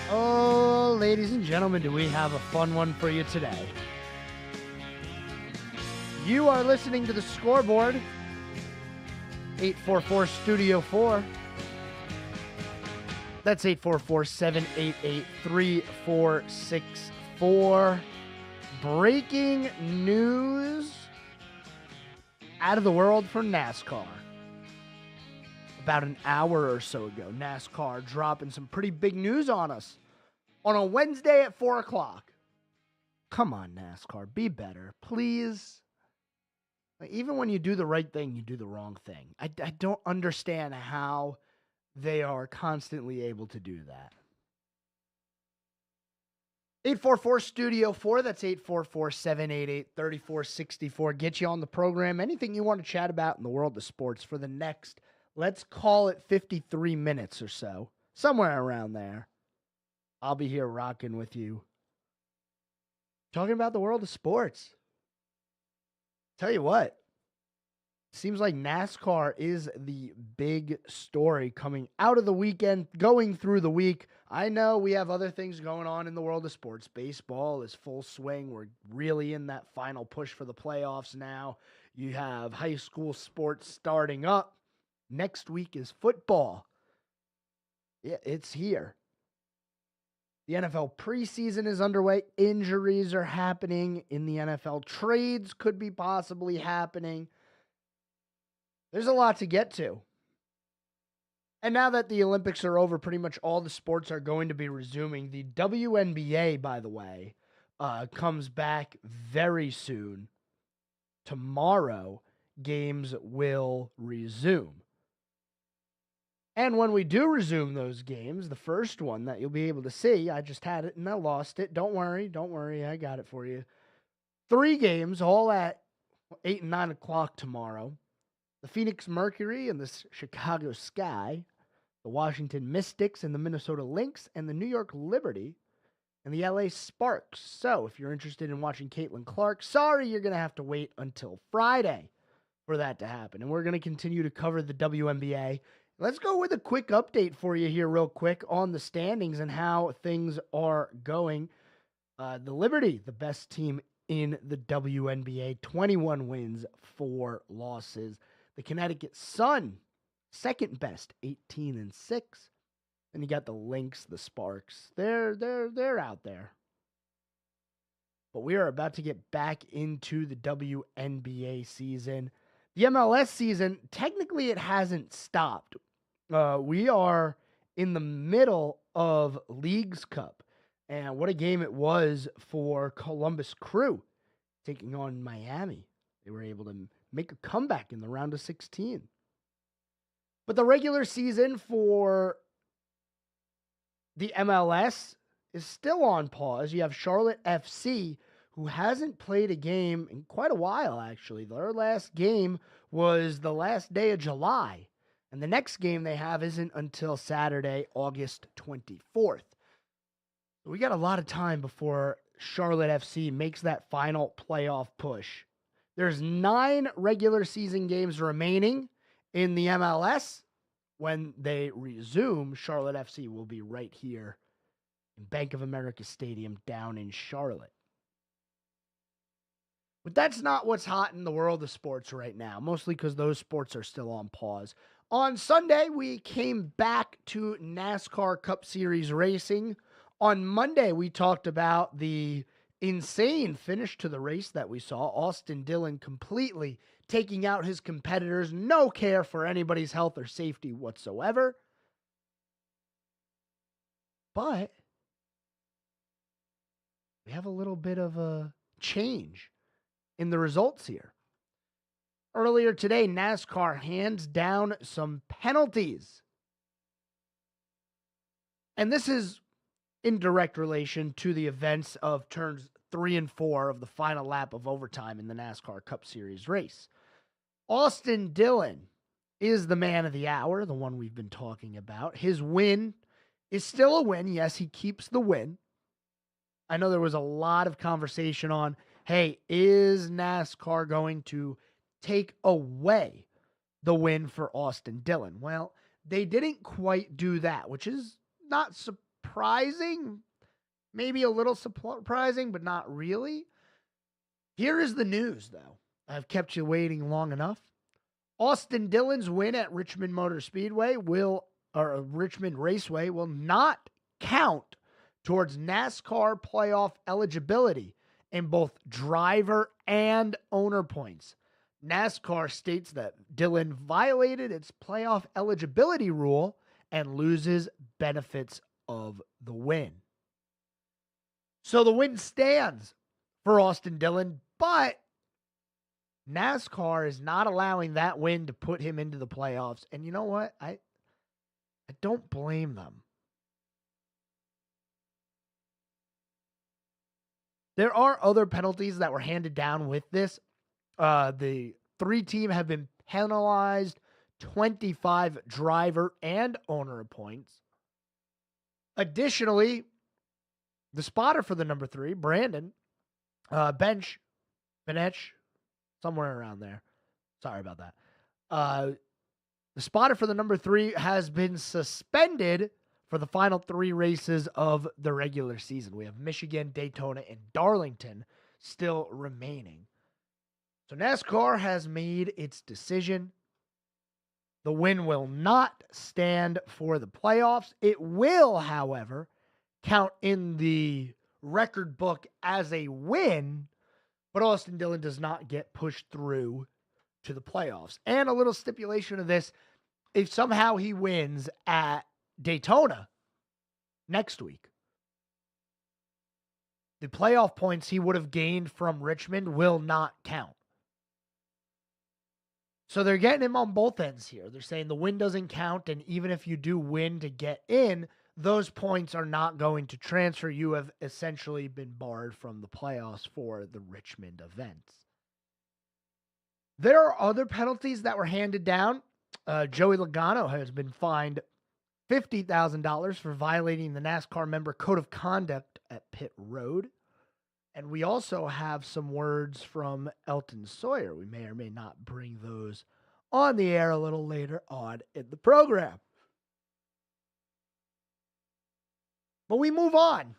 Oh, ladies and gentlemen, do we have a fun one for you today? You are listening to the Scoreboard, 844 Studio 4. That's 844-788-3464. Breaking news out of the world for NASCAR. About an hour or so ago, NASCAR dropping some pretty big news on us on a Wednesday at 4 o'clock. Come on, NASCAR, be better, please. Even when you do the right thing, you do the wrong thing. I don't understand how they are constantly able to do that. 844 Studio 4, that's 844-788-3464. Get you on the program. Anything you want to chat about in the world of sports for the next, let's call it 53 minutes or so. Somewhere around there. I'll be here rocking with you. Talking about the world of sports. Tell you what, seems like NASCAR is the big story coming out of the weekend, going through the week. I know we have other things going on in the world of sports. Baseball is full swing. We're really in that final push for the playoffs now. You have high school sports starting up. Next week is football. Yeah, it's here. The NFL preseason is underway. Injuries are happening in the NFL. Trades could be possibly happening. There's a lot to get to. And now that the Olympics are over, pretty much all the sports are going to be resuming. The WNBA, by the way, comes back very soon. Tomorrow, games will resume. And when we do resume those games, the first one that you'll be able to see, I just had it and I lost it. Don't worry, I got it for you. 3 games, all at 8 and 9 o'clock tomorrow. The Phoenix Mercury and the Chicago Sky, the Washington Mystics and the Minnesota Lynx, and the New York Liberty and the LA Sparks. So if you're interested in watching Caitlin Clark, sorry, you're going to have to wait until Friday for that to happen. And we're going to continue to cover the WNBA. Let's go with a quick update for you here real quick on the standings and how things are going. The Liberty, the best team in the WNBA, 21 wins, 4 losses. The Connecticut Sun, second best, 18-6. Then you got the Lynx, the Sparks. They're out there. But we are about to get back into the WNBA season. The MLS season, technically it hasn't stopped. We are in the middle of Leagues Cup. And what a game it was for Columbus Crew taking on Miami. They were able to make a comeback in the round of 16. But the regular season for the MLS is still on pause. You have Charlotte FC, who hasn't played a game in quite a while, actually. Their last game was the last day of July. And the next game they have isn't until Saturday, August 24th. So we got a lot of time before Charlotte FC makes that final playoff push. There's 9 regular season games remaining in the MLS. When they resume, Charlotte FC will be right here in Bank of America Stadium down in Charlotte. But that's not what's hot in the world of sports right now, mostly because those sports are still on pause. On Sunday, we came back to NASCAR Cup Series racing. On Monday, we talked about the insane finish to the race that we saw. Austin Dillon completely taking out his competitors. No care for anybody's health or safety whatsoever. But we have a little bit of a change in the results here. Earlier today, NASCAR hands down some penalties. And this is in direct relation to the events of turns 3 and 4 of the final lap of overtime in the NASCAR Cup Series race. Austin Dillon is the man of the hour, the one we've been talking about. His win is still a win. Yes, he keeps the win. I know there was a lot of conversation on, hey, is NASCAR going to take away the win for Austin Dillon? Well, they didn't quite do that, which is not surprising. Maybe a little surprising, but not really. Here is the news, though. I've kept you waiting long enough. Austin Dillon's win at Richmond Richmond Raceway will not count towards NASCAR playoff eligibility in both driver and owner points. NASCAR states that Dillon violated its playoff eligibility rule and loses benefits of the win. So the win stands for Austin Dillon, but NASCAR is not allowing that win to put him into the playoffs. And you know what? I don't blame them. There are other penalties that were handed down with this. The 3 team have been penalized 25 driver and owner points. Additionally, the spotter for the number 3, Brandon, Bench, somewhere around there. Sorry about that. The spotter for the number 3 has been suspended for the final 3 races of the regular season. We have Michigan, Daytona, and Darlington still remaining. So NASCAR has made its decision. The win will not stand for the playoffs. It will, however, count in the record book as a win, but Austin Dillon does not get pushed through to the playoffs. And a little stipulation of this, if somehow he wins at Daytona next week, the playoff points he would have gained from Richmond will not count. So they're getting him on both ends here. They're saying the win doesn't count, and even if you do win to get in, those points are not going to transfer. You have essentially been barred from the playoffs for the Richmond events. There are other penalties that were handed down. Joey Logano has been fined $50,000 for violating the NASCAR member code of conduct at pit road. And we also have some words from Elton Sawyer. We may or may not bring those on the air a little later on in the program. But we move on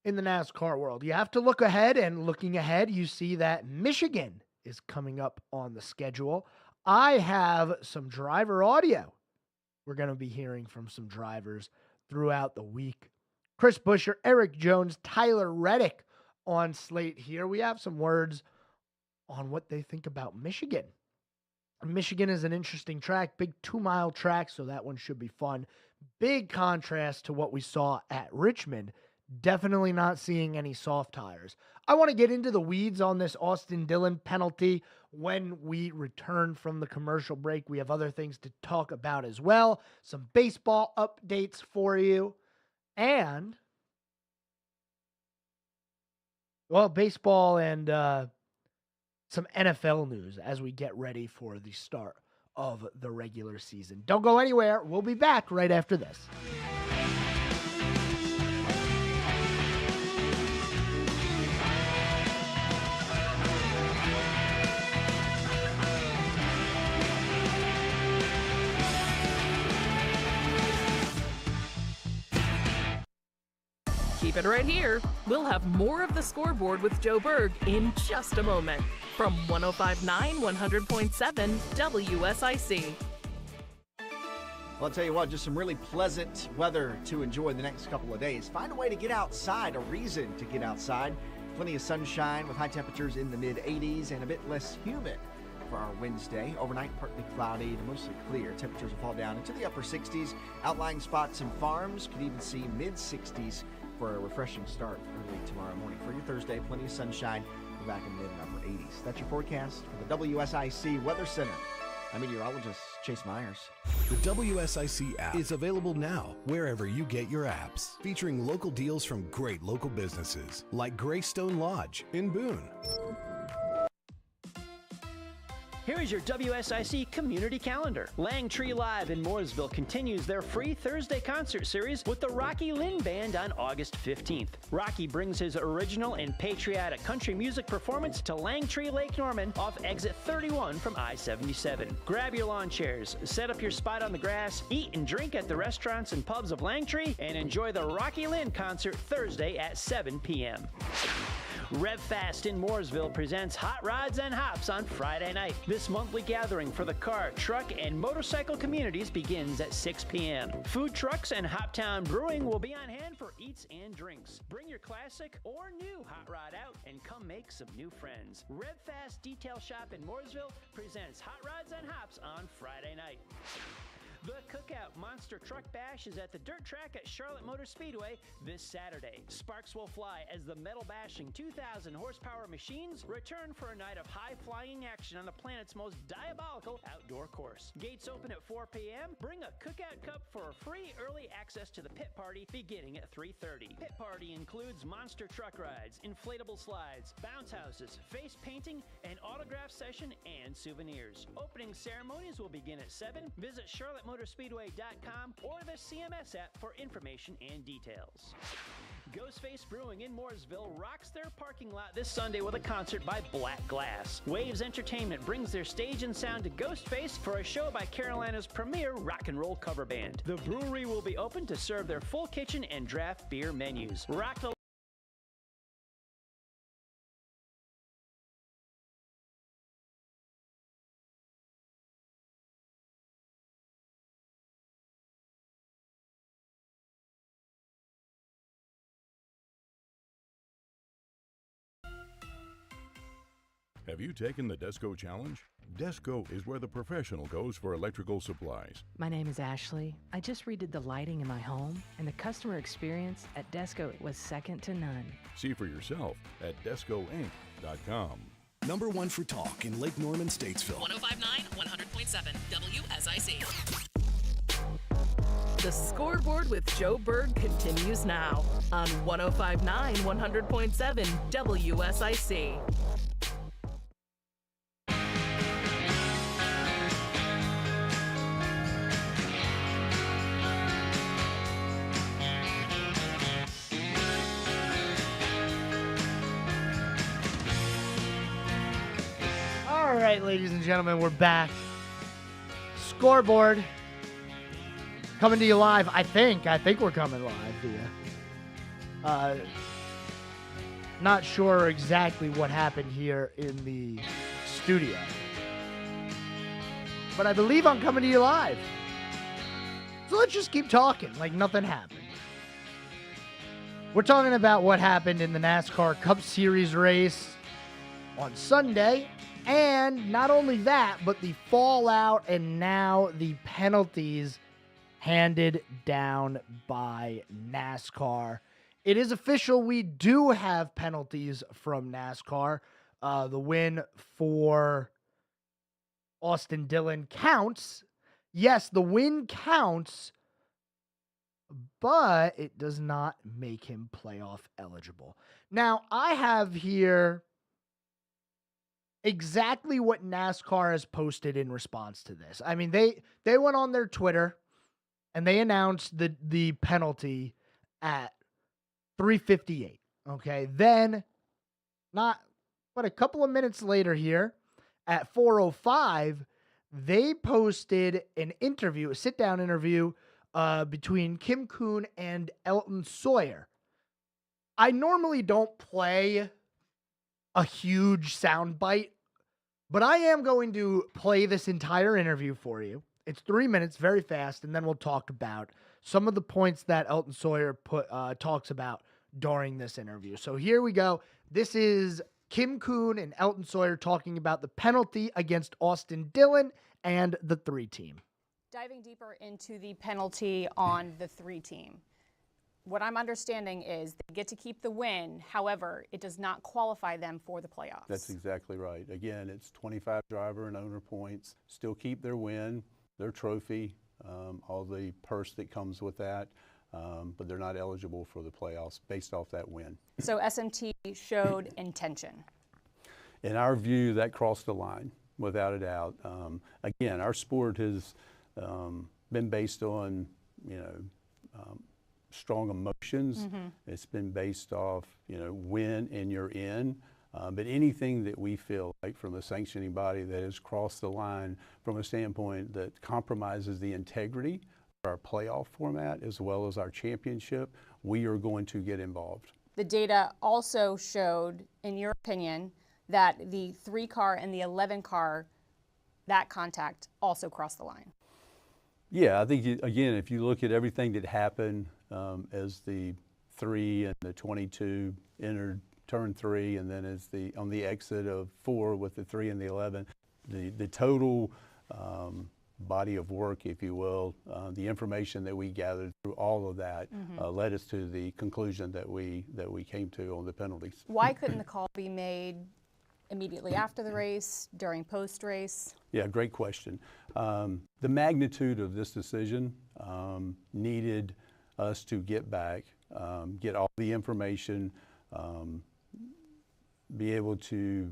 in the NASCAR world. You have to look ahead, and looking ahead, you see that Michigan is coming up on the schedule. I have some driver audio. We're going to be hearing from some drivers throughout the week. Chris Buescher, Eric Jones, Tyler Reddick on slate here. We have some words on what they think about Michigan. Michigan is an interesting track, big 2-mile track, so that one should be fun. Big contrast to what we saw at Richmond. Definitely not seeing any soft tires. I want to get into the weeds on this Austin Dillon penalty when we return from the commercial break. We have other things to talk about as well. Some baseball updates for you. And, well, baseball and some NFL news as we get ready for the start of the regular season. Don't go anywhere. We'll be back right after this. Keep it right here. We'll have more of the Scoreboard with Joe Berg in just a moment from 105.9 100.7 WSIC. Well, I'll tell you what, just some really pleasant weather to enjoy the next couple of days. Find a way to get outside, a reason to get outside. Plenty of sunshine with high temperatures in the mid-80s and a bit less humid for our Wednesday. Overnight, partly cloudy to mostly clear. Temperatures will fall down into the upper 60s. Outlying spots and farms could even see mid-60s for a refreshing start early tomorrow morning. For your Thursday, plenty of sunshine. We're back in the mid and upper 80s. That's your forecast for the WSIC Weather Center. I'm meteorologist Chase Myers. The WSIC app is available now wherever you get your apps, featuring local deals from great local businesses like Greystone Lodge in Boone. Here Here is your WSIC community calendar. Langtree Live in Mooresville continues their free Thursday concert series with the Rocky Lynn Band on August 15th. Rocky brings his original and patriotic country music performance to Langtree Lake Norman off exit 31 from I-77. Grab your lawn chairs, set up your spot on the grass, eat and drink at the restaurants and pubs of Langtree, and enjoy the Rocky Lynn concert Thursday at 7 p.m. RevFast in Mooresville presents Hot Rods and Hops on Friday night. This monthly gathering for the car, truck, and motorcycle communities begins at 6 p.m. Food trucks and Hoptown Brewing will be on hand for eats and drinks. Bring your classic or new hot rod out and come make some new friends. RevFast Detail Shop in Mooresville presents Hot Rods and Hops on Friday night. The Cookout Monster Truck Bash is at the dirt track at Charlotte Motor Speedway this Saturday. Sparks will fly as the metal-bashing 2,000 horsepower machines return for a night of high-flying action on the planet's most diabolical outdoor course. Gates open at 4 p.m. Bring a Cookout Cup for a free early access to the pit party beginning at 3:30. Pit party includes monster truck rides, inflatable slides, bounce houses, face painting, an autograph session, and souvenirs. Opening ceremonies will begin at 7. Visit CharlotteMotorspeedway.com or the CMS app for information and details. Ghostface Brewing in Mooresville rocks their parking lot this Sunday with a concert by Black Glass. Waves Entertainment brings their stage and sound to Ghostface for a show by Carolina's premier rock and roll cover band. The brewery will be open to serve their full kitchen and draft beer menus. Rock the Have you taken the Desco Challenge? Desco is where the professional goes for electrical supplies. My name is Ashley. I just redid the lighting in my home, and the customer experience at Desco was second to none. See for yourself at DescoInc.com. Number one for talk in Lake Norman, Statesville. 105.9, 100.7, WSIC. The Scoreboard with Joe Berg continues now on 105.9, 100.7, WSIC. All right, ladies and gentlemen, we're back. Scoreboard coming to you live. I think we're coming live to you. Not sure exactly what happened here in the studio, but I believe I'm coming to you live. So let's just keep talking like nothing happened. We're talking about what happened in the NASCAR Cup Series race on Sunday. And not only that, but the fallout and now the penalties handed down by NASCAR. It is official. We do have penalties from NASCAR. The win for Austin Dillon counts. Yes, the win counts, but it does not make him playoff eligible. Now, I have here exactly what NASCAR has posted in response to this. I mean, they went on their Twitter and they announced the penalty at 3:58. Okay, then a couple of minutes later here at 4:05, they posted an interview, a sit-down interview between Kim Kuhn and Elton Sawyer. I normally don't play a huge sound bite, but I am going to play this entire interview for you. It's 3 minutes, very fast, and then we'll talk about some of the points that Elton Sawyer talks about during this interview. So here we go. This is Kim Kuhn and Elton Sawyer talking about the penalty against Austin Dillon and the 3 team. Diving deeper into the penalty on the 3 team. What I'm understanding is they get to keep the win. However, it does not qualify them for the playoffs. That's exactly right. Again, it's 25 driver and owner points. Still keep their win, their trophy, all the purse that comes with that, but they're not eligible for the playoffs based off that win. So SMT showed intention. In our view, that crossed the line. without a doubt. Again, our sport has been based on, strong emotions. It's been based off, win and you're in. But anything that we feel like from a sanctioning body that has crossed the line from a standpoint that compromises the integrity of our playoff format as well as our championship, we are going to get involved. The data also showed, in your opinion, that the 3-car and the 11-car, that contact also crossed the line. Yeah, I think, again, if you look at everything that happened as the 3 and the 22 entered turn 3, and then as on the exit of 4 with the 3 and the 11, the total body of work, if you will, the information that we gathered through all of that led us to the conclusion that we came to on the penalties. Why couldn't the call be made immediately after the race, during post-race? Yeah, great question. The magnitude of this decision needed us to get back, get all the information, be able to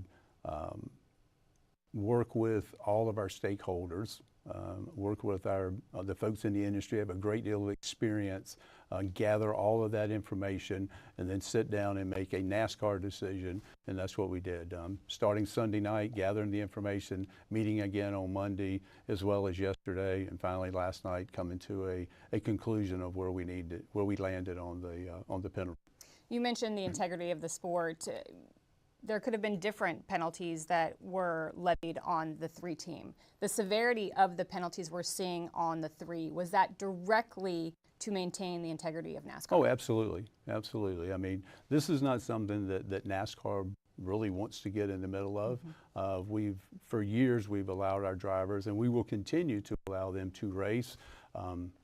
work with all of our stakeholders, work with the folks in the industry, have a great deal of experience, gather all of that information, and then sit down and make a NASCAR decision, and that's what we did. Starting Sunday night, gathering the information, meeting again on Monday, as well as yesterday, and finally last night coming to a conclusion of where we landed on the penalty. You mentioned the integrity of the sport. There could have been different penalties that were levied on the 3 team. The severity of the penalties we're seeing on the 3, was that directly to maintain the integrity of NASCAR? Oh, absolutely. Absolutely. I mean, this is not something that NASCAR really wants to get in the middle of. For years, we've allowed our drivers, and we will continue to allow them to race.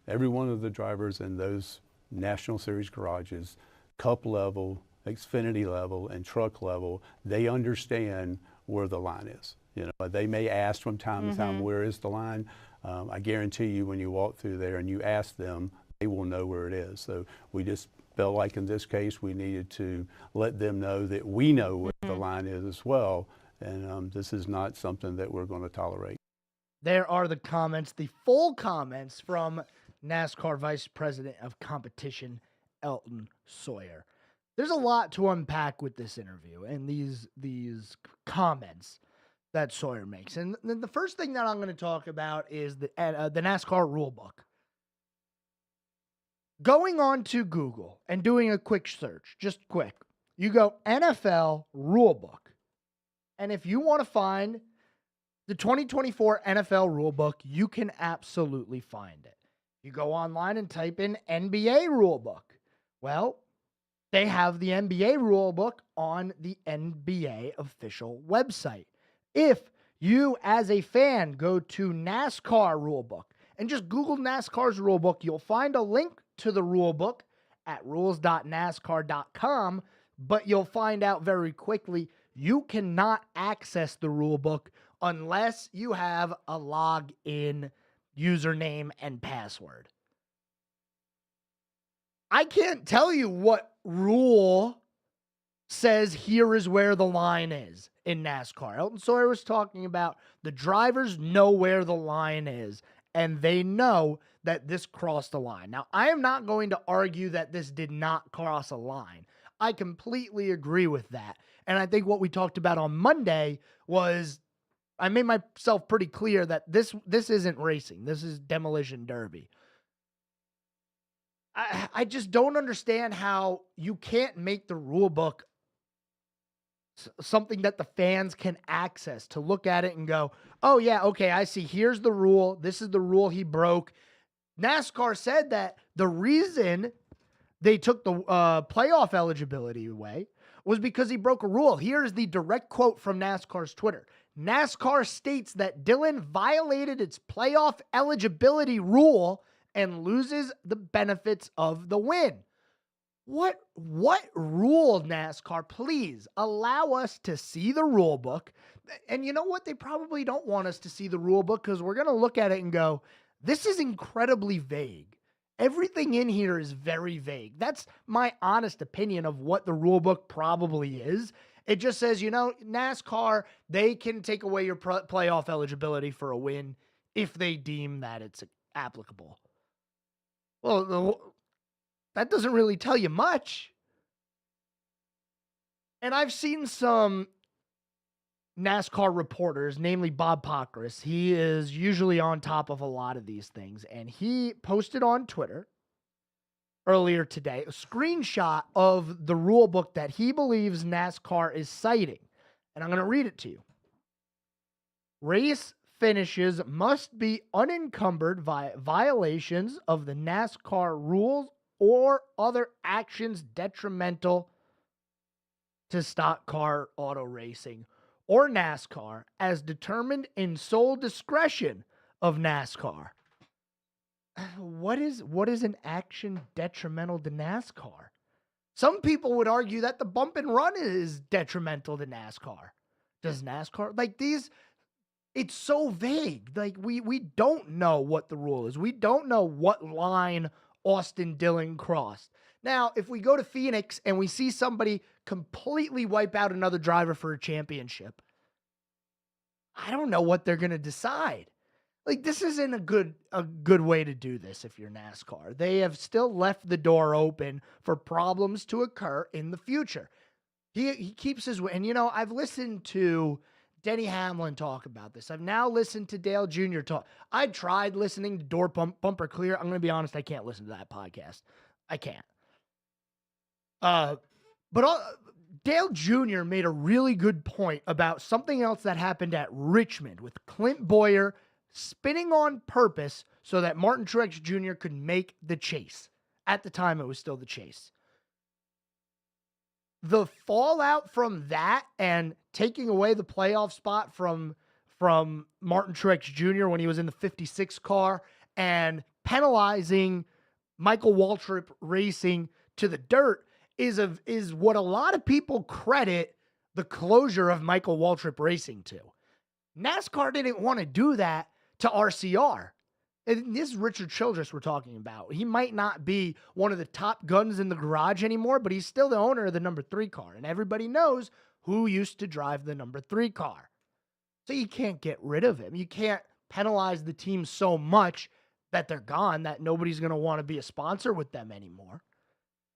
Every one of the drivers in those National Series garages, Cup level, Xfinity level, and truck level, they understand where the line is. They may ask from time to time, where is the line? I guarantee you when you walk through there and you ask them, they will know where it is. So we just felt like in this case we needed to let them know that we know where the line is as well, and this is not something that we're going to tolerate. There are the comments, the full comments from NASCAR Vice President of Competition, Elton Sawyer. There's a lot to unpack with this interview and these comments that Sawyer makes. And the first thing that I'm going to talk about is the NASCAR rulebook. Going on to Google and doing a quick search, just quick, you go NFL rulebook. And if you want to find the 2024 NFL rulebook, you can absolutely find it. You go online and type in NBA rulebook. Well, they have the NBA rulebook on the NBA official website. If you, as a fan, go to NASCAR rulebook and just Google NASCAR's rulebook, you'll find a link to the rulebook at rules.nascar.com, but you'll find out very quickly you cannot access the rulebook unless you have a login username and password. I can't tell you what rule says here is where the line is in NASCAR. Elton Sawyer was talking about the drivers know where the line is, and they know that this crossed the line. Now, I am not going to argue that this did not cross a line. I completely agree with that. And I think what we talked about on Monday was I made myself pretty clear that this isn't racing. This is demolition derby. I just don't understand how you can't make the rule book something that the fans can access to look at it and go, oh, yeah, okay, I see. Here's the rule. This is the rule he broke. NASCAR said that the reason they took the playoff eligibility away was because he broke a rule. Here's the direct quote from NASCAR's Twitter. NASCAR states that Dillon violated its playoff eligibility rule and loses the benefits of the win. What rule, NASCAR? Please allow us to see the rule book. And you know what? They probably don't want us to see the rule book because we're going to look at it and go, this is incredibly vague. Everything in here is very vague. That's my honest opinion of what the rule book probably is. It just says, NASCAR, they can take away your playoff eligibility for a win if they deem that it's applicable. Well, that doesn't really tell you much. And I've seen some NASCAR reporters, namely Bob Pockrass. He is usually on top of a lot of these things. And he posted on Twitter earlier today a screenshot of the rule book that he believes NASCAR is citing. And I'm going to read it to you. Race finishes must be unencumbered by violations of the NASCAR rules or other actions detrimental to stock car auto racing or NASCAR as determined in sole discretion of NASCAR. What is an action detrimental to NASCAR? Some people would argue that the bump and run is detrimental to NASCAR. Does NASCAR, it's so vague. We don't know what the rule is. We don't know what line Austin Dillon crossed. Now, if we go to Phoenix and we see somebody completely wipe out another driver for a championship, I don't know what they're going to decide. This isn't a good way to do this if you're NASCAR. They have still left the door open for problems to occur in the future. He keeps his way. And, I've listened to Denny Hamlin talk about this. I've now listened to Dale Jr. talk. I tried listening to Door Bumper Clear. I'm going to be honest, I can't listen to that podcast. I can't. Dale Jr. made a really good point about something else that happened at Richmond with Clint Boyer spinning on purpose so that Martin Truex Jr. could make the chase. At the time, it was still the chase. The fallout from that and taking away the playoff spot from Martin Truex Jr. when he was in the 56 car and penalizing Michael Waltrip Racing to the dirt is what a lot of people credit the closure of Michael Waltrip Racing to. NASCAR didn't want to do that to RCR. And this is Richard Childress we're talking about. He might not be one of the top guns in the garage anymore, but he's still the owner of the number 3 car. And everybody knows who used to drive the number 3 car. So you can't get rid of him. You can't penalize the team so much that they're gone that nobody's going to want to be a sponsor with them anymore.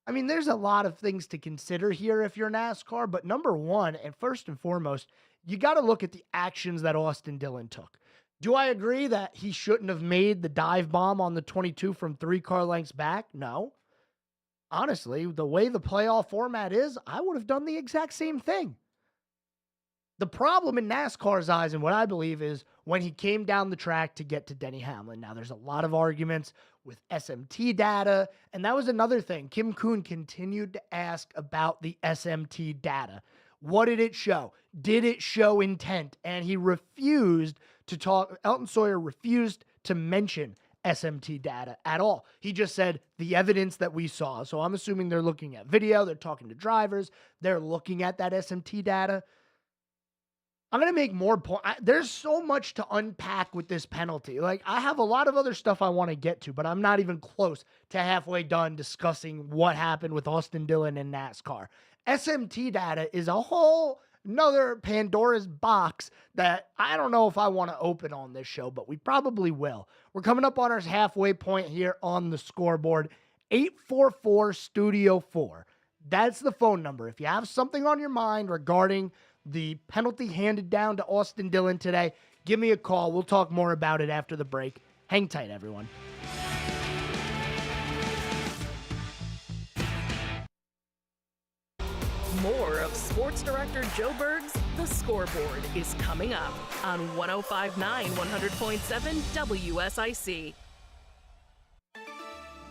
I mean, there's a lot of things to consider here if you're NASCAR, but number one, and first and foremost, you got to look at the actions that Austin Dillon took. Do I agree that he shouldn't have made the dive bomb on the 22 from 3 car lengths back? No. Honestly, the way the playoff format is, I would have done the exact same thing. The problem in NASCAR's eyes, and what I believe, is when he came down the track to get to Denny Hamlin. Now, there's a lot of arguments with SMT data, and that was another thing. Kim Kuhn continued to ask about the SMT data. What did it show? Did it show intent? And he refused to talk. Elton Sawyer refused to mention SMT data at all. He just said the evidence that we saw. So I'm assuming they're looking at video. They're talking to drivers. They're looking at that SMT data. I'm going to make more points. There's so much to unpack with this penalty. I have a lot of other stuff I want to get to, but I'm not even close to halfway done discussing what happened with Austin Dillon and NASCAR. SMT data is a whole another Pandora's box that I don't know if I want to open on this show, but we probably will. We're coming up on our halfway point here on the scoreboard. 844-STUDIO-4. That's the phone number. If you have something on your mind regarding the penalty handed down to Austin Dillon today, give me a call. We'll talk more about it after the break. Hang tight, everyone. More of Sports Director Joe Berg's The Scoreboard is coming up on 105.9 100.7 WSIC. Well,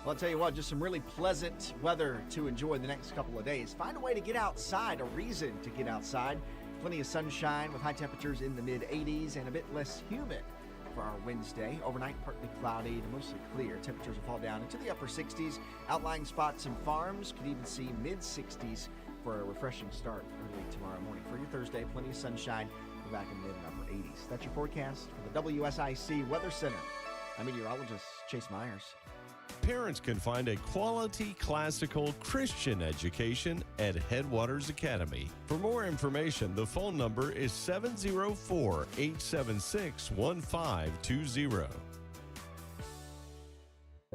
I'll tell you what, just some really pleasant weather to enjoy the next couple of days. Find a way to get outside, a reason to get outside. Plenty of sunshine with high temperatures in the mid-80s and a bit less humid for our Wednesday. Overnight, partly cloudy to mostly clear. Temperatures will fall down into the upper 60s. Outlying spots and farms could even see mid-60s for a refreshing start early tomorrow morning. For your Thursday, plenty of sunshine. We're back in the mid and upper 80s. That's your forecast for the WSIC Weather Center. I'm meteorologist Chase Myers. Parents can find a quality classical Christian education at Headwaters Academy. For more information, the phone number is 704-876-1520.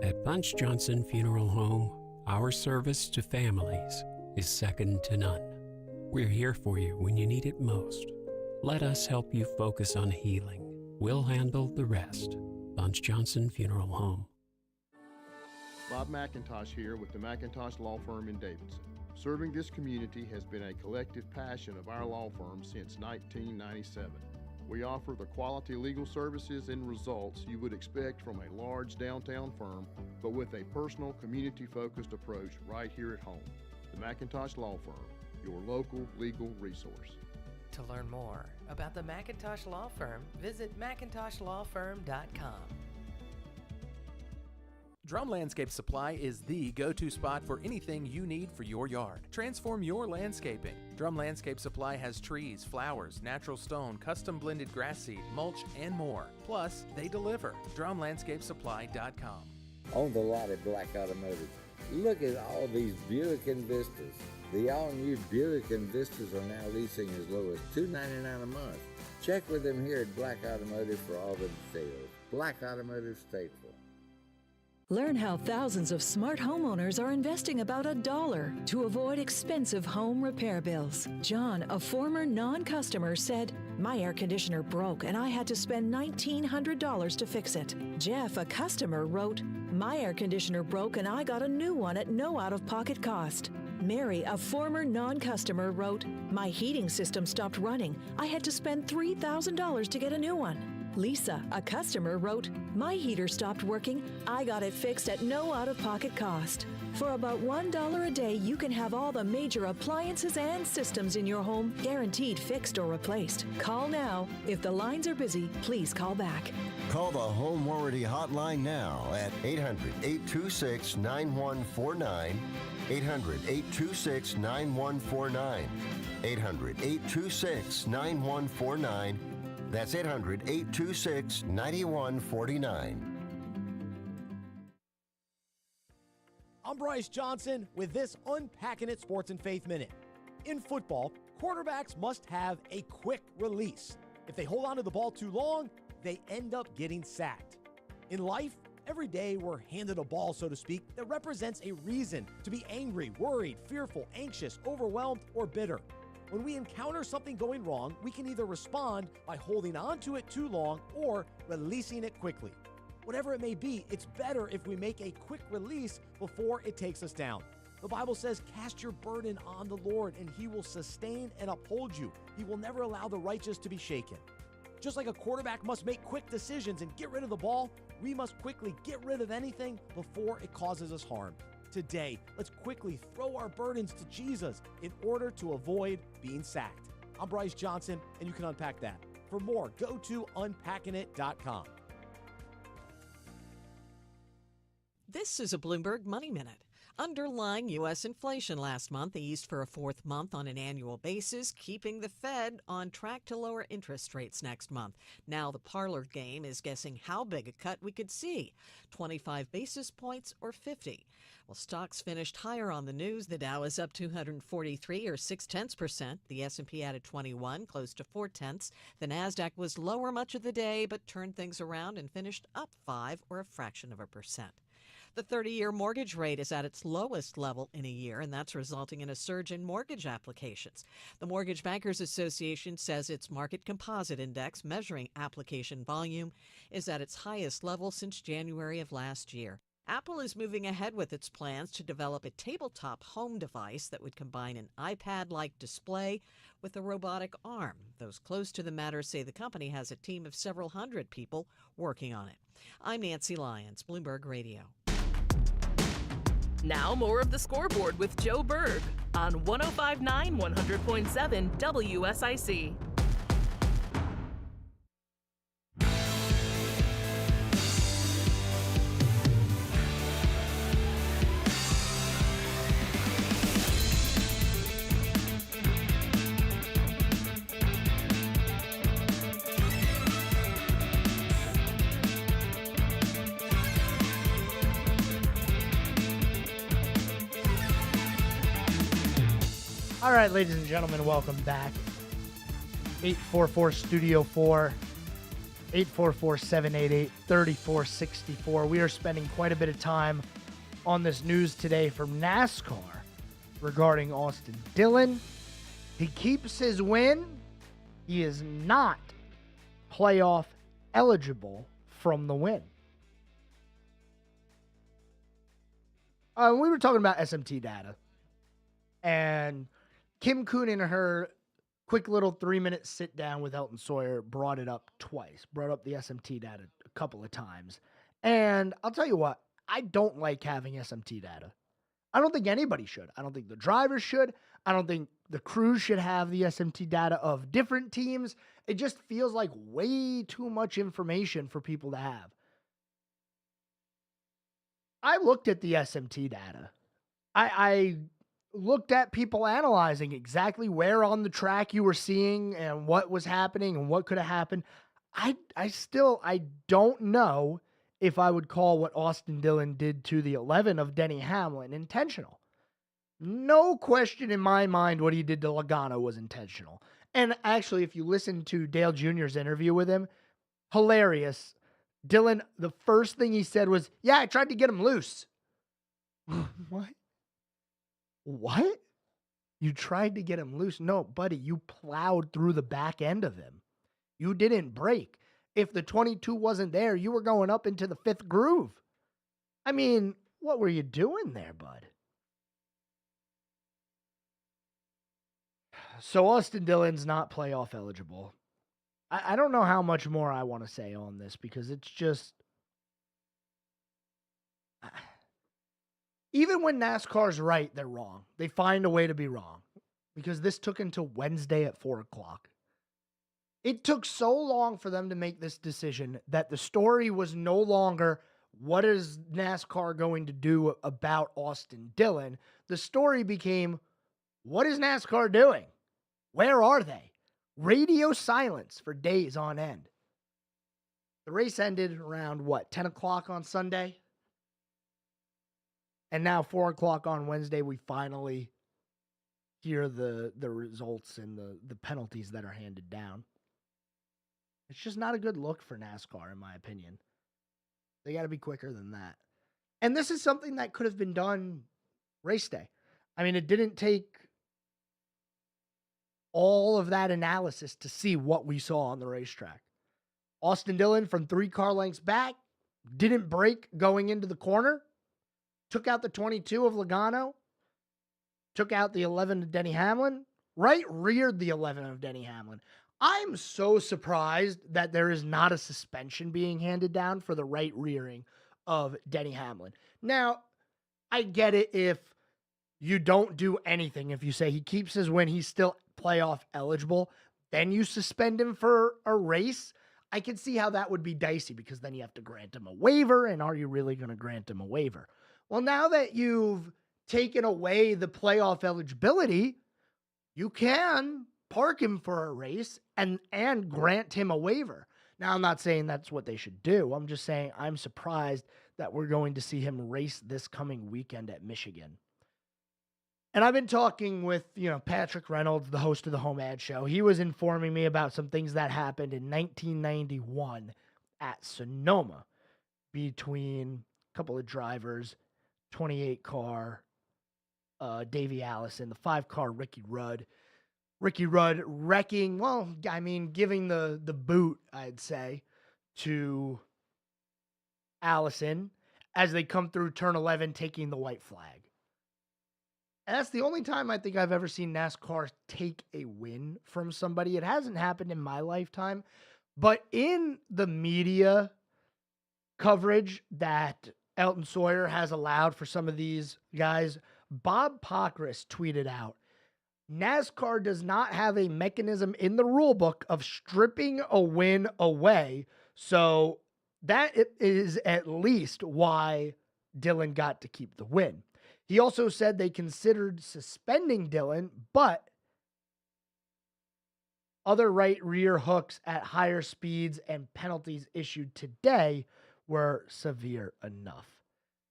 At Bunch Johnson Funeral Home, our service to families is second to none. We're here for you when you need it most. Let us help you focus on healing. We'll handle the rest. Bunch Johnson Funeral Home. Bob McIntosh here with the McIntosh Law Firm in Davidson. Serving this community has been a collective passion of our law firm since 1997. We offer the quality legal services and results you would expect from a large downtown firm, but with a personal, community-focused approach right here at home. The McIntosh Law Firm, your local legal resource. To learn more about the McIntosh Law Firm, visit McIntoshLawFirm.com. Drum Landscape Supply is the go-to spot for anything you need for your yard. Transform your landscaping. Drum Landscape Supply has trees, flowers, natural stone, custom blended grass seed, mulch, and more. Plus, they deliver. DrumLandscapeSupply.com. On the lot at Black Automotive, look at all these Buick Envistas. The all-new Buick Envistas are now leasing as low as $299 a month. Check with them here at Black Automotive for all the details. Black Automotive Statesville. Learn how thousands of smart homeowners are investing about $1 to avoid expensive home repair bills. John, a former non-customer, said, "My air conditioner broke and I had to spend $1,900 to fix it." Jeff, a customer, wrote, "My air conditioner broke and I got a new one at no out-of-pocket cost." Mary, a former non-customer, wrote, "My heating system stopped running. I had to spend $3,000 to get a new one." Lisa, a customer, wrote, "My heater stopped working. I got it fixed at no out-of-pocket cost." For about $1 a day, you can have all the major appliances and systems in your home guaranteed fixed or replaced. Call now. If the lines are busy, please call back. Call the Home Warranty Hotline now at 800-826-9149, 800-826-9149, 800-826-9149. That's 800-826-9149. I'm Bryce Johnson with this Unpacking It Sports and Faith Minute. In football, quarterbacks must have a quick release. If they hold on to the ball too long, they end up getting sacked. In life, every day we're handed a ball, so to speak, that represents a reason to be angry, worried, fearful, anxious, overwhelmed, or bitter. When we encounter something going wrong, we can either respond by holding on to it too long or releasing it quickly. Whatever it may be, it's better if we make a quick release before it takes us down. The Bible says, "Cast your burden on the Lord, and He will sustain and uphold you. He will never allow the righteous to be shaken." Just like a quarterback must make quick decisions and get rid of the ball, we must quickly get rid of anything before it causes us harm. Today, let's quickly throw our burdens to Jesus in order to avoid being sacked. I'm Bryce Johnson, and you can unpack that. For more, go to unpackingit.com. This is a Bloomberg Money Minute. Underlying U.S. inflation last month eased for a fourth month on an annual basis, keeping the Fed on track to lower interest rates next month. Now the parlor game is guessing how big a cut we could see, 25 basis points or 50. Well, stocks finished higher on the news. The Dow is up 243 or 0.6%. The S&P added 21, close to 0.4. The Nasdaq was lower much of the day, but turned things around and finished up 5 or a fraction of a percent. The 30-year mortgage rate is at its lowest level in a year, and that's resulting in a surge in mortgage applications. The Mortgage Bankers Association says its market composite index, measuring application volume, is at its highest level since January of last year. Apple is moving ahead with its plans to develop a tabletop home device that would combine an iPad-like display with a robotic arm. Those close to the matter say the company has a team of several hundred people working on it. I'm Nancy Lyons, Bloomberg Radio. Now more of the Scoreboard with Joe Berg on 105.9 100.7 WSIC. All right, ladies and gentlemen, welcome back. 844 Studio 4, 844-788-3464. We are spending quite a bit of time on this news today from NASCAR regarding Austin Dillon. He keeps his win. He is not playoff eligible from the win. We were talking about SMT data, and Kim Kuhn in her quick little 3-minute sit down with Elton Sawyer brought it up twice, brought up the SMT data a couple of times. And I'll tell you what, I don't like having SMT data. I don't think anybody should. I don't think the drivers should. I don't think the crews should have the SMT data of different teams. It just feels like way too much information for people to have. I looked at the SMT data. I looked at people analyzing exactly where on the track you were seeing and what was happening and what could have happened. I don't know if I would call what Austin Dillon did to the 11 of Denny Hamlin intentional. No question in my mind what he did to Logano was intentional. And actually, if you listen to Dale Jr.'s interview with him, hilarious. Dillon, the first thing he said was, yeah, I tried to get him loose. What? What? You tried to get him loose? No, buddy, you plowed through the back end of him. You didn't break. If the 22 wasn't there, you were going up into the fifth groove. I mean, what were you doing there, bud? So Austin Dillon's not playoff eligible. I don't know how much more I want to say on this because it's just... Even when NASCAR's right, they're wrong. They find a way to be wrong because this took until Wednesday at 4 o'clock. It took so long for them to make this decision that the story was no longer, what is NASCAR going to do about Austin Dillon? The story became, what is NASCAR doing? Where are they? Radio silence for days on end. The race ended around, 10 o'clock on Sunday? And now 4 o'clock on Wednesday, we finally hear the results and the penalties that are handed down. It's just not a good look for NASCAR, in my opinion. They got to be quicker than that. And this is something that could have been done race day. I mean, it didn't take all of that analysis to see what we saw on the racetrack. Austin Dillon from 3 car lengths back, didn't break going into the corner, took out the 22 of Logano, took out the 11 of Denny Hamlin, right reared the 11 of Denny Hamlin. I'm so surprised that there is not a suspension being handed down for the right rearing of Denny Hamlin. Now, I get it if you don't do anything. If you say he keeps his win, he's still playoff eligible, then you suspend him for a race. I can see how that would be dicey because then you have to grant him a waiver, and are you really going to grant him a waiver? Well, now that you've taken away the playoff eligibility, you can park him for a race and grant him a waiver. Now, I'm not saying that's what they should do. I'm just saying I'm surprised that we're going to see him race this coming weekend at Michigan. And I've been talking with, Patrick Reynolds, the host of the Home Ad Show. He was informing me about some things that happened in 1991 at Sonoma between a couple of drivers, 28 car Davey Allison, the 5 car Ricky Rudd. Ricky Rudd wrecking, giving the boot, I'd say, to Allison as they come through turn 11, taking the white flag. And that's the only time I think I've ever seen NASCAR take a win from somebody. It hasn't happened in my lifetime, but in the media coverage that Elton Sawyer has allowed for some of these guys, Bob Pockris tweeted out, NASCAR does not have a mechanism in the rule book of stripping a win away. So that is at least why Dillon got to keep the win. He also said they considered suspending Dillon, but other right rear hooks at higher speeds and penalties issued today were severe enough.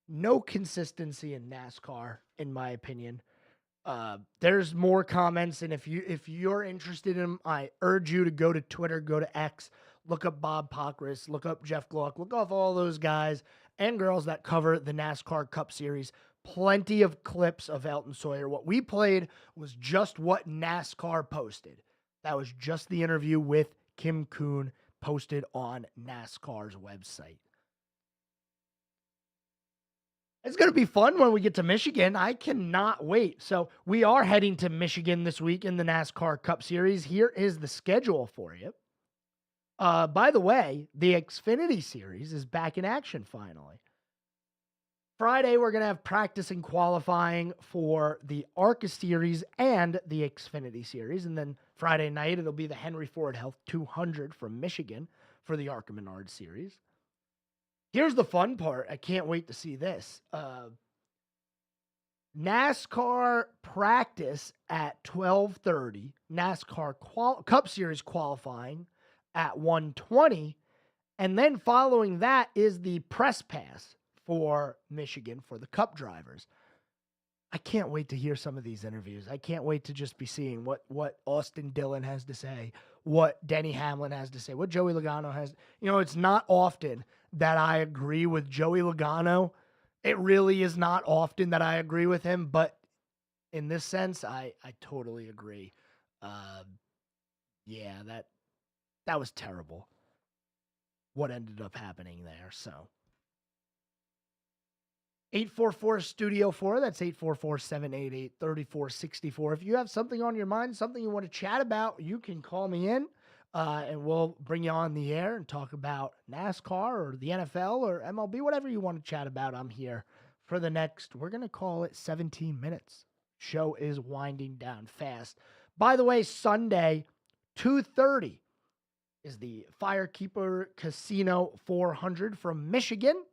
No consistency in NASCAR, in my opinion. There's more comments, and if you're interested in them, I urge you to go to Twitter, go to X, look up Bob Pockris, look up Jeff Gluck, look up all those guys and girls that cover the NASCAR Cup Series. Plenty of clips of Elton Sawyer. What we played was just what NASCAR posted. That was just the interview with Kim Kuhn posted on NASCAR's website. It's going to be fun when we get to Michigan. I cannot wait. So we are heading to Michigan this week in the NASCAR Cup Series. Here is the schedule for you. By the way, the Xfinity Series is back in action finally. Friday, we're going to have practice and qualifying for the ARCA Series and the Xfinity Series. And then Friday night, it'll be the Henry Ford Health 200 from Michigan for the ARCA Menard Series. Here's the fun part. I can't wait to see this. NASCAR practice at 12:30. NASCAR Cup Series qualifying at 1:20. And then following that is the press pass for Michigan for the Cup drivers. I can't wait to hear some of these interviews. I can't wait to just be seeing what Austin Dillon has to say, what Denny Hamlin has to say, what Joey Logano has. It's not often that I agree with Joey Logano. It really is not often that I agree with him, but in this sense, I totally agree. Yeah, that was terrible. What ended up happening there, so. 844-STUDIO-4, that's 844-788-3464. If you have something on your mind, something you want to chat about, you can call me in, and we'll bring you on the air and talk about NASCAR or the NFL or MLB, whatever you want to chat about. I'm here for the next, we're going to call it 17 minutes. Show is winding down fast. By the way, Sunday, 2:30 is the Firekeeper Casino 400 from Michigan.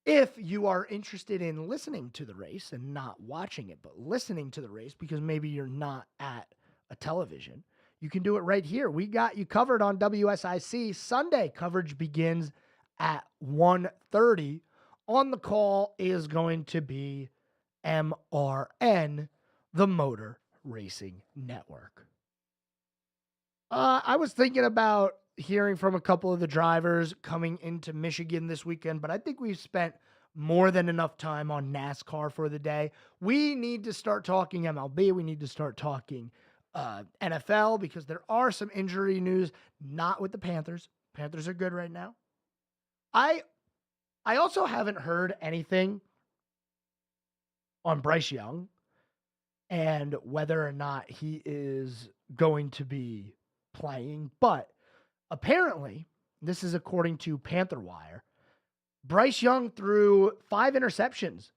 If you are interested in listening to the race and not watching it, but listening to the race because maybe you're not at a television, you can do it right here. We got you covered on WSIC. Sunday coverage begins at 1:30. On the call is going to be MRN, the Motor Racing Network. I was thinking about hearing from a couple of the drivers coming into Michigan this weekend, but I think we've spent more than enough time on NASCAR for the day. We need to start talking MLB. We need to start talking NFL because there are some injury news, not with the Panthers. Panthers are good right now. I also haven't heard anything on Bryce Young and whether or not he is going to be playing, but apparently, this is according to Panther Wire, Bryce Young threw 5 interceptions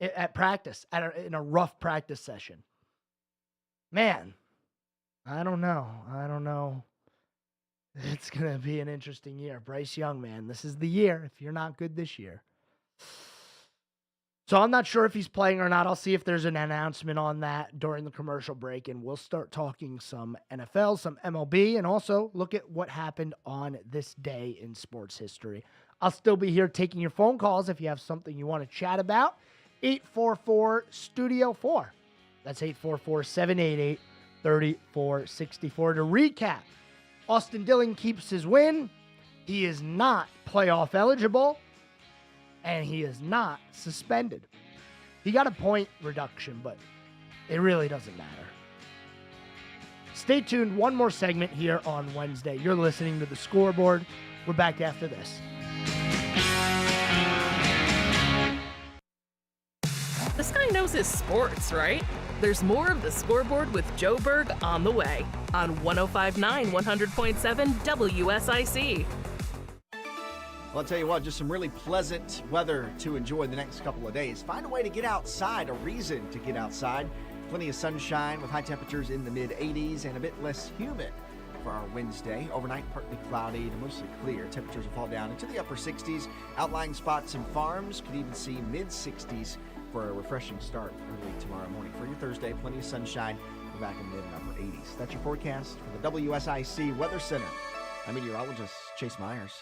at practice, in a rough practice session. Man, I don't know. It's going to be an interesting year. Bryce Young, man, this is the year if you're not good this year. So I'm not sure if he's playing or not. I'll see if there's an announcement on that during the commercial break, and we'll start talking some NFL, some MLB, and also look at what happened on this day in sports history. I'll still be here taking your phone calls if you have something you want to chat about. 844-STUDIO-4. That's 844-788-3464. To recap, Austin Dillon keeps his win. He is not playoff eligible. And he is not suspended. He got a point reduction, but it really doesn't matter. Stay tuned. One more segment here on Wednesday. You're listening to The Scoreboard. We're back after this. This guy knows his sports, right? There's more of The Scoreboard with Joe Berg on the way on 105.9 100.7 WSIC. Well, I'll tell you what, just some really pleasant weather to enjoy the next couple of days. Find a way to get outside, a reason to get outside. Plenty of sunshine with high temperatures in the mid-80s and a bit less humid for our Wednesday. Overnight, partly cloudy to mostly clear. Temperatures will fall down into the upper 60s. Outlying spots and farms could even see mid-60s for a refreshing start early tomorrow morning. For your Thursday, plenty of sunshine. We're back in mid and upper 80s. That's your forecast for the WSIC Weather Center. I'm meteorologist Chase Myers.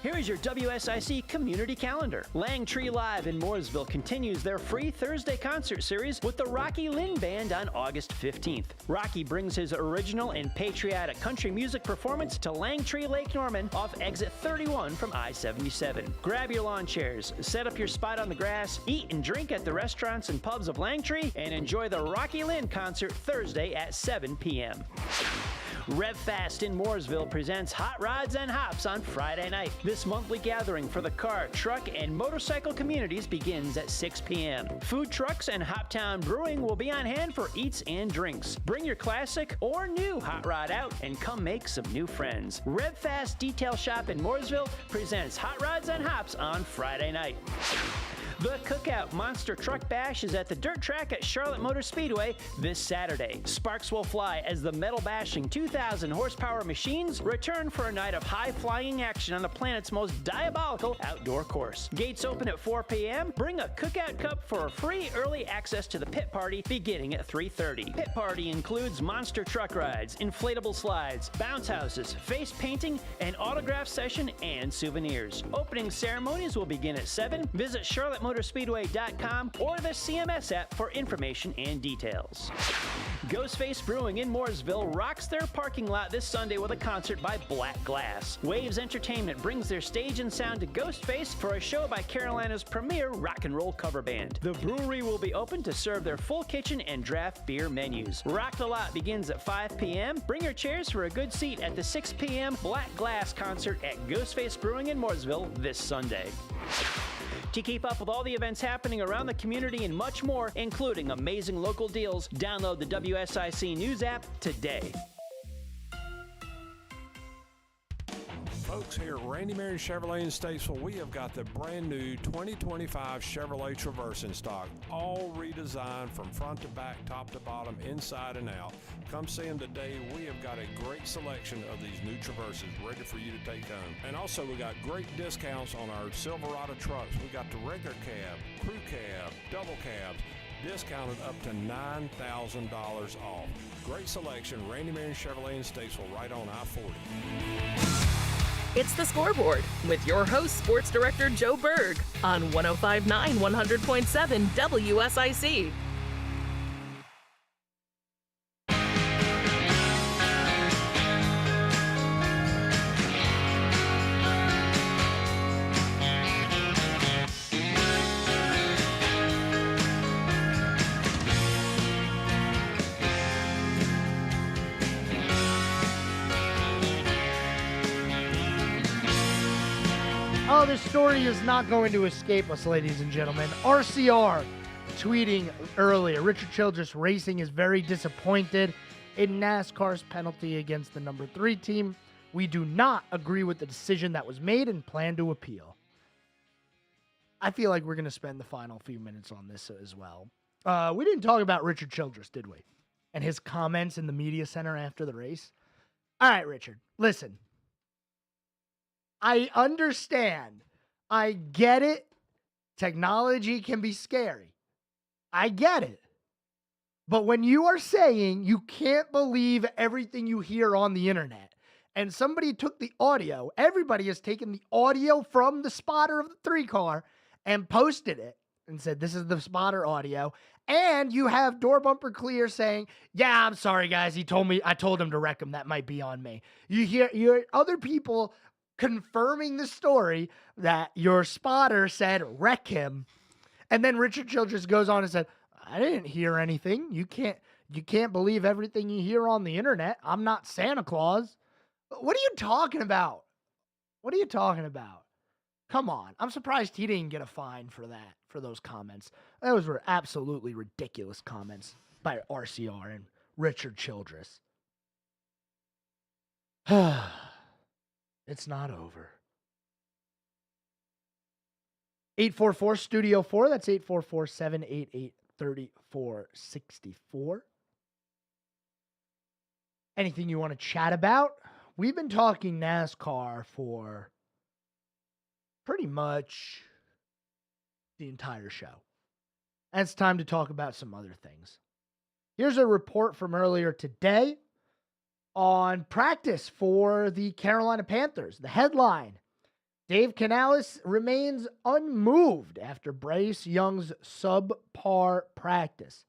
Here is your WSIC community calendar. Lang Tree Live in Mooresville continues their free Thursday concert series with the Rocky Lynn Band on August 15th. Rocky brings his original and patriotic country music performance to Lang Tree Lake Norman off exit 31 from I-77. Grab your lawn chairs, set up your spot on the grass, eat and drink at the restaurants and pubs of Langtree, and enjoy the Rocky Lynn concert Thursday at 7 p.m. RevFast in Mooresville presents Hot Rods and Hops on Friday night. This monthly gathering for the car, truck, and motorcycle communities begins at 6 p.m. Food trucks and Hoptown Brewing will be on hand for eats and drinks. Bring your classic or new hot rod out and come make some new friends. RevFast Detail Shop in Mooresville presents Hot Rods and Hops on Friday night. The Cookout Monster Truck Bash is at the dirt track at Charlotte Motor Speedway this Saturday. Sparks will fly as the metal-bashing 2,000 horsepower machines return for a night of high-flying action on the planet's most diabolical outdoor course. Gates open at 4 p.m. Bring a Cookout Cup for a free early access to the pit party beginning at 3:30. Pit party includes monster truck rides, inflatable slides, bounce houses, face painting, an autograph session, and souvenirs. Opening ceremonies will begin at 7. Visit CharlotteMotorspeedway.com or the CMS app for information and details. Ghostface Brewing in Mooresville rocks their parking lot this Sunday with a concert by Black Glass. Waves Entertainment brings their stage and sound to Ghostface for a show by Carolina's premier rock and roll cover band. The brewery will be open to serve their full kitchen and draft beer menus. Rock the Lot begins at 5 p.m. Bring your chairs for a good seat at the 6 p.m. Black Glass concert at Ghostface Brewing in Mooresville this Sunday. To keep up with all the events happening around the community and much more, including amazing local deals, download the WSIC News app today. Folks, here at Randy Marion Chevrolet in Statesville, we have got the brand new 2025 Chevrolet Traverse in stock, all redesigned from front to back, top to bottom, inside and out. Come see them today. We have got a great selection of these new Traverses ready for you to take home. And also, we got great discounts on our Silverado trucks. We got the regular cab, crew cab, double cabs, discounted up to $9,000 off. Great selection, Randy Marion Chevrolet in Statesville, right on I-40. It's the Scoreboard with your host, Sports Director Joe Berg on 105.9 100.7 WSIC. Oh, this story is not going to escape us, ladies and gentlemen. RCR tweeting earlier, Richard Childress Racing is very disappointed in NASCAR's penalty against the number 3 team. We do not agree with the decision that was made and plan to appeal. I feel like we're going to spend the final few minutes on this as well. We didn't talk about Richard Childress, did we? And his comments in the media center after the race. All right, Richard, listen. I understand. I get it. Technology can be scary. I get it. But when you are saying you can't believe everything you hear on the internet, and somebody took the audio, everybody has taken the audio from the spotter of the 3 car and posted it and said, this is the spotter audio. And you have Door Bumper Clear saying, yeah, I'm sorry, guys. I told him to wreck him. That might be on me. You hear other people confirming the story that your spotter said wreck him, and then Richard Childress goes on and said, I didn't hear anything. You can't believe everything you hear on the internet. I'm not Santa Claus. What are you talking about? What are you talking about? Come on. I'm surprised he didn't get a fine for that, for those comments. Those were absolutely ridiculous comments by RCR and Richard Childress. It's not over. 844-STUDIO-4. That's 844-788-3464. Anything you want to chat about? We've been talking NASCAR for pretty much the entire show. And it's time to talk about some other things. Here's a report from earlier today on practice for the Carolina Panthers. The headline, Dave Canales remains unmoved after Bryce Young's subpar practice.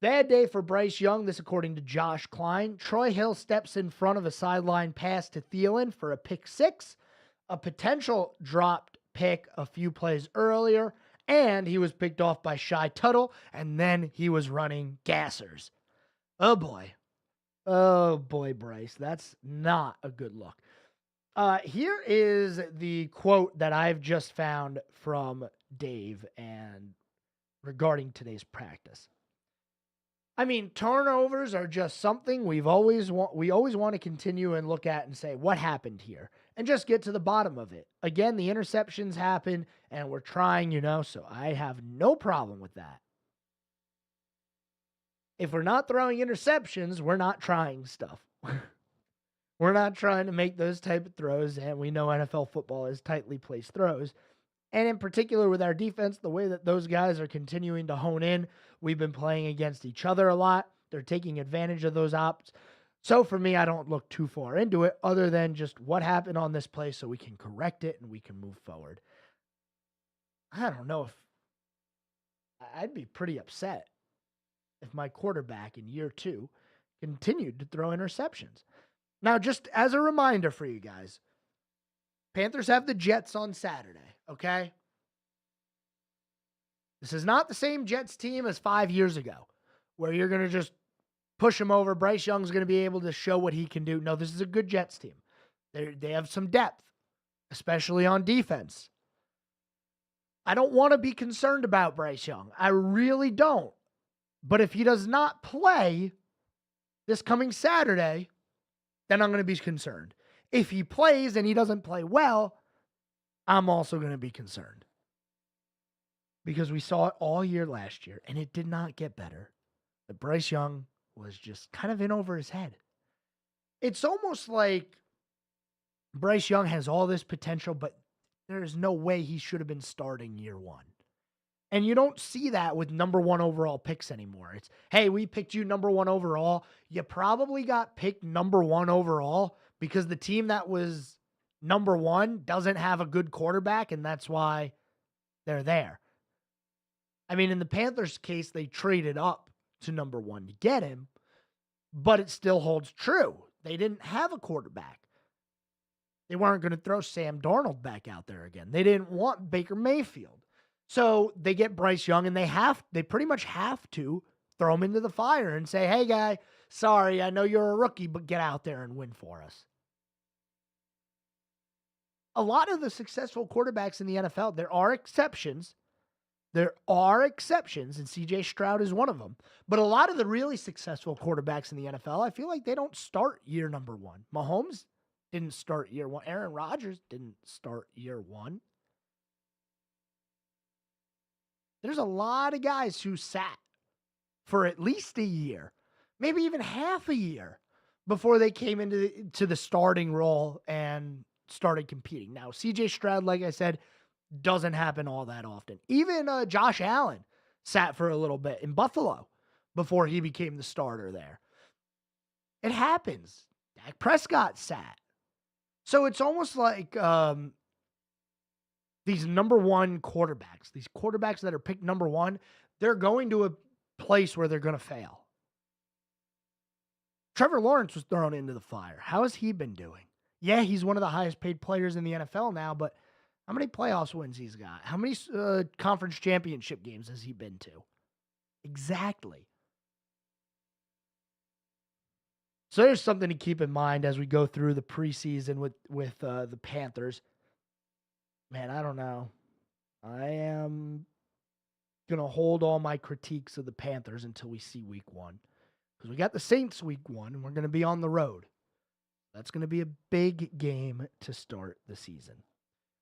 Bad day for Bryce Young, this according to Josh Klein. Troy Hill steps in front of a sideline pass to Dillon for a pick six, a potential dropped pick a few plays earlier, and he was picked off by Shy Tuttle, and then he was running gassers. Oh boy. Oh boy, Bryce. That's not a good look. Here is the quote that I've just found from Dave and regarding today's practice. I mean, turnovers are just something we always want to continue and look at and say, what happened here? And just get to the bottom of it. Again, the interceptions happen, and we're trying, so I have no problem with that. If we're not throwing interceptions, we're not trying stuff. We're not trying to make those type of throws, and we know NFL football is tightly placed throws. And in particular with our defense, the way that those guys are continuing to hone in, we've been playing against each other a lot. They're taking advantage of those ops. So for me, I don't look too far into it other than just what happened on this play so we can correct it and we can move forward. I don't know if I'd be pretty upset if my quarterback in year 2 continued to throw interceptions. Now, just as a reminder for you guys, Panthers have the Jets on Saturday, okay? This is not the same Jets team as 5 years ago, where you're going to just push him over. Bryce Young's going to be able to show what he can do. No, this is a good Jets team. They have some depth, especially on defense. I don't want to be concerned about Bryce Young. I really don't. But if he does not play this coming Saturday, then I'm going to be concerned. If he plays and he doesn't play well, I'm also going to be concerned. Because we saw it all year last year, and it did not get better. That Bryce Young was just kind of in over his head. It's almost like Bryce Young has all this potential, but there is no way he should have been starting year 1. And you don't see that with number 1 overall picks anymore. It's, hey, we picked you number 1 overall. You probably got picked number 1 overall because the team that was number 1 doesn't have a good quarterback, and that's why they're there. I mean, in the Panthers' case, they traded up to number 1 to get him, but it still holds true. They didn't have a quarterback. They weren't going to throw Sam Darnold back out there again. They didn't want Baker Mayfield. So they get Bryce Young, and they pretty much have to throw him into the fire and say, hey, guy, sorry, I know you're a rookie, but get out there and win for us. A lot of the successful quarterbacks in the NFL, there are exceptions. There are exceptions, and C.J. Stroud is one of them. But a lot of the really successful quarterbacks in the NFL, I feel like they don't start year number 1. Mahomes didn't start year 1. Aaron Rodgers didn't start year 1. There's a lot of guys who sat for at least a year, maybe even half a year, before they came into the starting role and started competing. Now, C.J. Stroud, like I said, doesn't happen all that often. Even Josh Allen sat for a little bit in Buffalo before he became the starter there. It happens. Dak Prescott sat. So it's almost like these number 1 quarterbacks, these quarterbacks that are picked number 1, they're going to a place where they're going to fail. Trevor Lawrence was thrown into the fire. How has he been doing? Yeah, he's one of the highest paid players in the NFL now, but how many playoffs wins he's got? How many conference championship games has he been to? Exactly. So there's something to keep in mind as we go through the preseason with the Panthers. Man, I don't know. I am going to hold all my critiques of the Panthers until we see week 1. Because we got the Saints week 1, and we're going to be on the road. That's going to be a big game to start the season.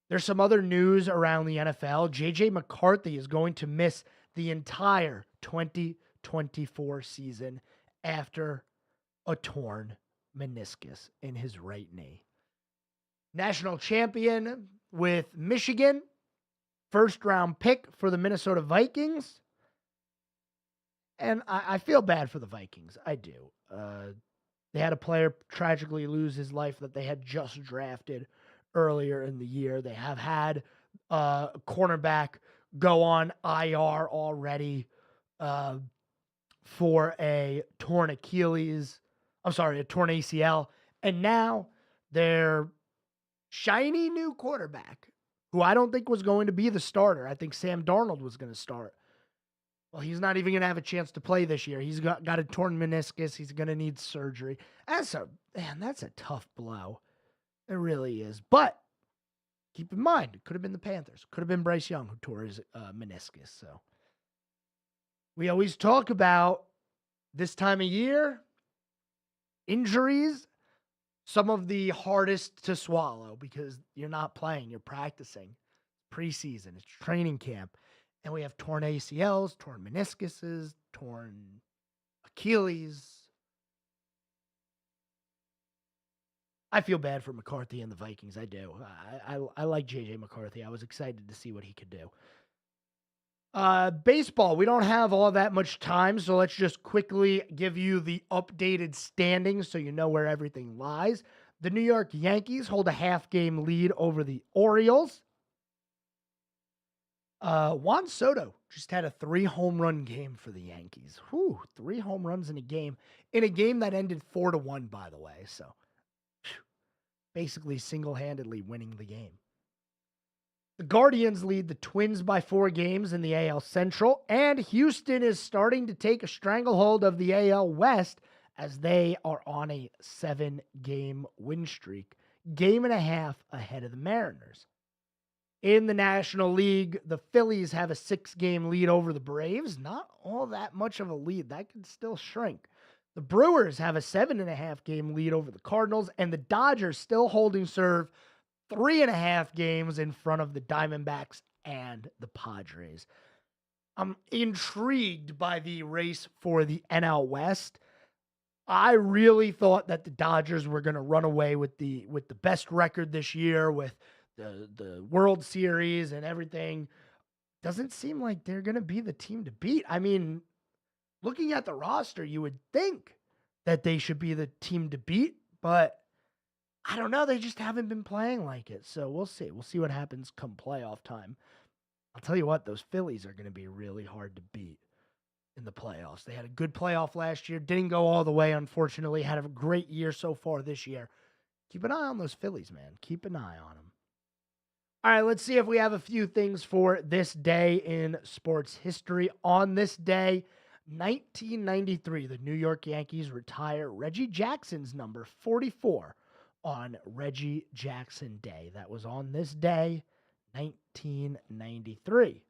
There's some other news around the NFL. J.J. McCarthy is going to miss the entire 2024 season after a torn meniscus in his right knee. National champion with Michigan, first-round pick for the Minnesota Vikings. And I feel bad for the Vikings. I do. They had a player tragically lose his life that they had just drafted earlier in the year. They have had a cornerback go on IR already for a torn ACL. And now their shiny new quarterback, who I don't think was going to be the starter. I think Sam Darnold was going to start. Well, he's not even going to have a chance to play this year. He's got a torn meniscus. He's going to need surgery. That's a tough blow. It really is. But keep in mind, it could have been the Panthers. Could have been Bryce Young who tore his meniscus. So we always talk about this time of year, injuries, some of the hardest to swallow because you're not playing, you're practicing. Preseason, it's training camp. And we have torn ACLs, torn meniscuses, torn Achilles. I feel bad for McCarthy and the Vikings. I do. I like J.J. McCarthy. I was excited to see what he could do. Baseball, we don't have all that much time, so let's just quickly give you the updated standings so you know where everything lies. The New York Yankees hold a half-game lead over the Orioles. Juan Soto just had a 3-home-run game for the Yankees. 3 home runs in a game that ended 4-1, by the way. So basically single-handedly winning the game. The Guardians lead the Twins by 4 games in the AL Central, and Houston is starting to take a stranglehold of the AL West as they are on a 7-game win streak, game and a half ahead of the Mariners. In the National League, the Phillies have a 6-game lead over the Braves. Not all that much of a lead. That could still shrink. The Brewers have a 7.5-game lead over the Cardinals, and the Dodgers still holding serve 3.5 games in front of the Diamondbacks and the Padres. I'm intrigued by the race for the NL West. I really thought that the Dodgers were going to run away with the best record this year with the World Series and everything. Doesn't seem like they're going to be the team to beat. I mean, looking at the roster, you would think that they should be the team to beat, but I don't know. They just haven't been playing like it. So we'll see. We'll see what happens come playoff time. I'll tell you what, those Phillies are going to be really hard to beat in the playoffs. They had a good playoff last year. Didn't go all the way, unfortunately. Had a great year so far this year. Keep an eye on those Phillies, man. Keep an eye on them. All right, let's see if we have a few things for this day in sports history. On this day, 1993, the New York Yankees retire Reggie Jackson's number 44 on Reggie Jackson Day. That was on this day, 1993.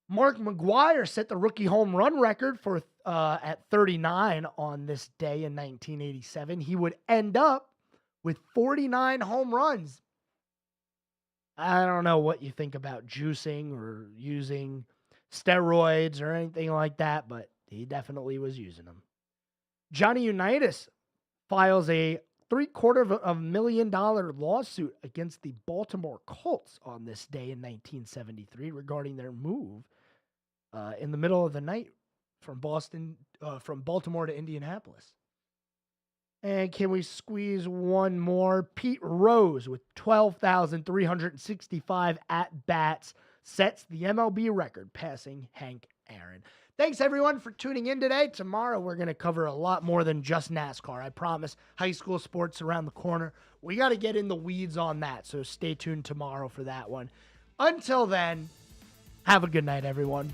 Mark McGwire set the rookie home run record for at 39 on this day in 1987. He would end up with 49 home runs. I don't know what you think about juicing or using steroids or anything like that, but he definitely was using them. Johnny Unitas files a $750,000 lawsuit against the Baltimore Colts on this day in 1973 regarding their move in the middle of the night from Baltimore to Indianapolis. And can we squeeze one more? Pete Rose with 12,365 at-bats sets the MLB record, passing Hank Aaron. Thanks, everyone, for tuning in today. Tomorrow, we're going to cover a lot more than just NASCAR. I promise. High school sports around the corner. We got to get in the weeds on that, so stay tuned tomorrow for that one. Until then, have a good night, everyone.